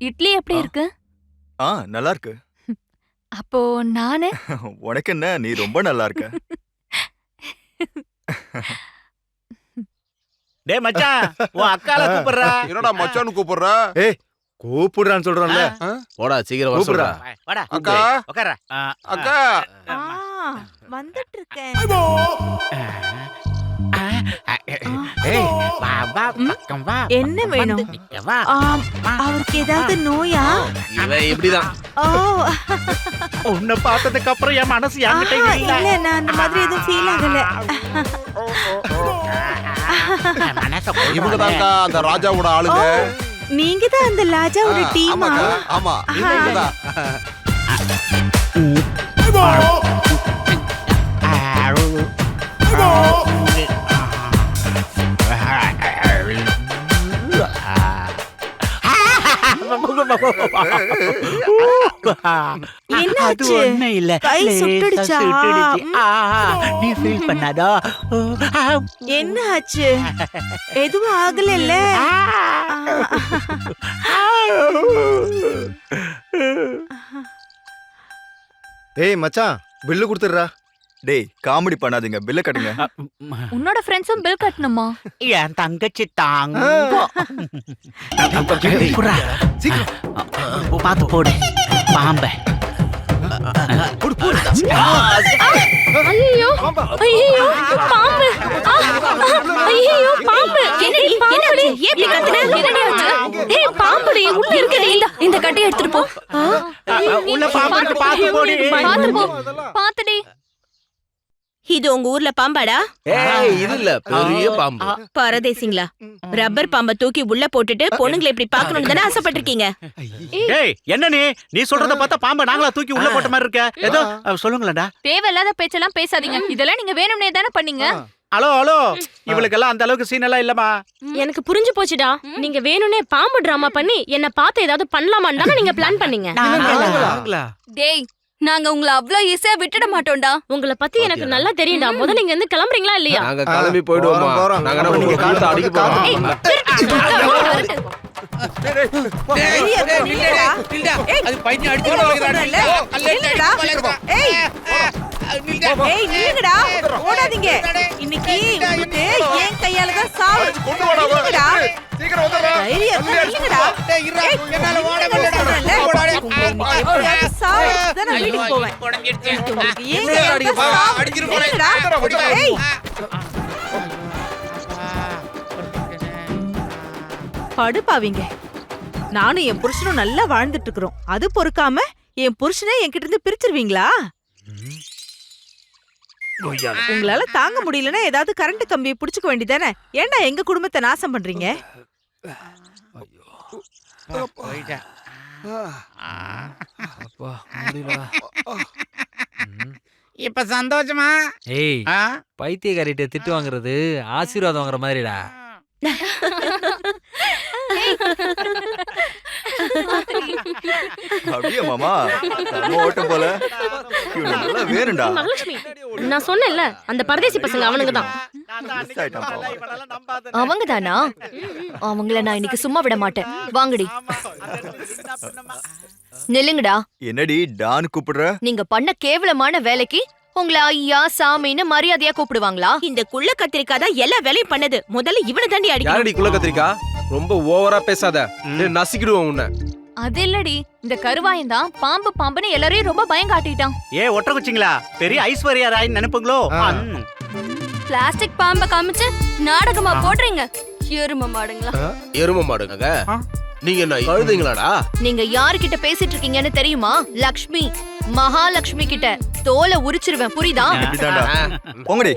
இட்லி எப்படி இருக்கு? நல்லா இருக்கு. அப்போ நானு உனக்கு என்ன, நீ ரொம்ப நல்லா இருக்க. டேய் மச்சான், உன் அக்கால கூப்பிடுறா. என்னடா மச்சான்னு கூப்பிடுற? ஏய் கூப்பிடுறான்னு சொல்றேன்ல. போடா சீக்கிரம் வர சொல்றா. வாடா அக்கா உட்கார. அக்கா வந்துட்டு இருக்கேன். ஏய் வா வா பக்கம் வா. என்ன வேணும்? இங்க வா. அவருக்கு ஏதாவது நோயா? இவன் இப்படிதான். ஓ உன்னை பார்த்ததுக்கு அப்புறம் என் மனசு என்கிட்ட இல்ல. இல்ல, நான் அந்த மாதிரி எதுவும் ஃபீல் ஆகல. இவங்க தான்க்கா அந்த ராஜாவோட ஆளுங்க. நீங்க தான் அந்த ராஜாவோட டீமா? ஆமா இவங்க தான். என்னாச்சு? ஒண்ணு இல்ல, கை சுட்டுடுச்சா? நீ ஃபீல் பண்ணாதோ. என்ன ஆச்சு? எதுவும் ஆகல? ஏய் மச்சான், பில்லு கொடுத்துடுறா. டேய் காமெடி பண்ணாதீங்க, பில்ல கட்டுங்க. உன்னோட ஃப்ரெண்ட்ஸும் பில் கட்டணுமா? என் தங்கச்சி தாங்க. பார்த்து போடு பாம்ப. ஐயோ ஐயோ பாம்பு! ஐயோ பாம்பு! என்னடி ஏன் கத்துன? என்னடி ஆச்சு? ஏய் பாம்புடி உள்ள இருக்குடி. இந்த கட்டைய எடுத்துட்டு போ. உள்ள பாம்பு இருக்கு, பார்த்து போடி. பாத்து போ. பாத்துடி. இது உங்க ஊர்ல பாம்பாடா? ஏய் இது இல்ல, பெரிய பாம்பு. பரதேசிங்களா, ரப்பர் பாம்ப தூக்கி உள்ள போட்டுட்டு பொண்ணுங்களை இப்படி பாக்கணும்னு தானே ஆசைப்பட்டிருக்கீங்க? ஏய் என்ன நீ சொல்றத பார்த்தா பாம்ப நாங்களா தூக்கி உள்ள போட்ட மாதிரி இருக்க. ஏதோ சொல்லுங்களேடா. தேவையில்லாத பேச்செல்லாம் பேசாதீங்க. இதெல்லாம் நீங்க வேணும்னே தானே பண்ணீங்க. ஹலோ இவளுக்கெல்லாம் அந்த அளவுக்கு சீன் எல்லாம் இல்லமா. எனக்கு புரிஞ்சு போச்சுடா. நீங்க வேணும்னே பாம்பு டிராமா பண்ணி என்ன பார்த்து ஏதாவது பண்ணலாமான்னு தானே நீங்க பிளான் பண்ணீங்க. டேய் நாங்க உங்களை அவ்ளோ ஈஸியா விட்டுட மாட்டோம்டா. உங்களை பத்தி எனக்கு நல்லா தெரியும்டா. முதல்ல நீங்க வந்து கிளம்புறீங்களா இல்லையா? நாங்க கிளம்பி போய்டுவோமா? நாங்க என்ன உங்க காலத்தை அடிக்க போறோம்? அது பையன் நில்லுங்கடா, ஓடாதீங்க. இன்னைக்கு உங்களுக்கு என் கையால தான் சாவு. நில்லுங்கடா. தைரியம் நில்லுங்கடா. என்னால ஓட முடியல. எப்படியாவது சாவு தான் நான் வீட்டுக்கு போவேன். உங்களுக்கு ஏன் கையால தான் சாவு. நில்லுங்கடா. ஏய் படுப்பாவீங்க. நானும் என் புருஷனும் நல்லா வாழ்ந்துட்டு இருக்கிறோம். அது பொறுக்காம என் புருஷனை என்கிட்ட இருந்து பிரிச்சிருவீங்களா? உங்களால தாங்க முடியலன்னா ஏதாவது கரண்ட் கம்பியை புடிச்சுக்க வேண்டியதானே? ஏன்டா எங்க குடும்பத்தை நாசம் பண்றீங்க? இப்ப சந்தோஷமா? ஏய் பைத்தியக்காரிட்ட திட்டு வாங்குறது ஆசீர்வாதம் வாங்குற மாதிரிடா. அப்படியே மாமா நம்ம ஓட்டம் போல. நல்லா வேணும்டா. மகாலட்சுமி, நான் சொன்னேன்ல அந்த பரதேசி பசங்க அவனுங்க தான். அவங்க தானா? அவங்கள நான் இன்னைக்கு சும்மா விட மாட்டேன். வாங்கடி. நில்லுங்கடா. என்னடி டான் கூப்பிடுற? நீங்க பண்ண கேவலமான வேலைக்கு உங்களை ஐயா சாமின்னு மரியாதையா கூப்பிடுவாங்களா? இந்த குள்ள கத்திரிக்காய் தான் எல்லா வேலையும் பண்ணது. முதல்ல இவனை தாண்டி யாரடி அடிக்கணும். குள்ள கத்திரிக்கா? ரொம்ப ஓவரா பேசாத, நசிக்கிடுவோம் உன்னை. அது இல்லடி, இந்த கருவாயன் தான் பாம்பு பாம்புன்னு எல்லாரையும் ரொம்ப பயம் காட்டிட்டான். ஒற்ற குச்சிங்களா? பெரிய ஐஸ்வர்யா ராய் நினைப்புங்களோ? பிளாஸ்டிக் பாம்பை காமிச்சு நாடகமா போடுறீங்க எரும மாடுங்களா? எரும மாடுங்க. நீங்க என்ன கழுதுங்களாடா? நீங்க யாருகிட்ட பேசிட்டு இருக்கீங்கன்னு தெரியுமா? லக்ஷ்மி, மகாலட்சுமி கிட்ட. தோலை உரிச்சிருவேன், புரியுதா? போங்கடி.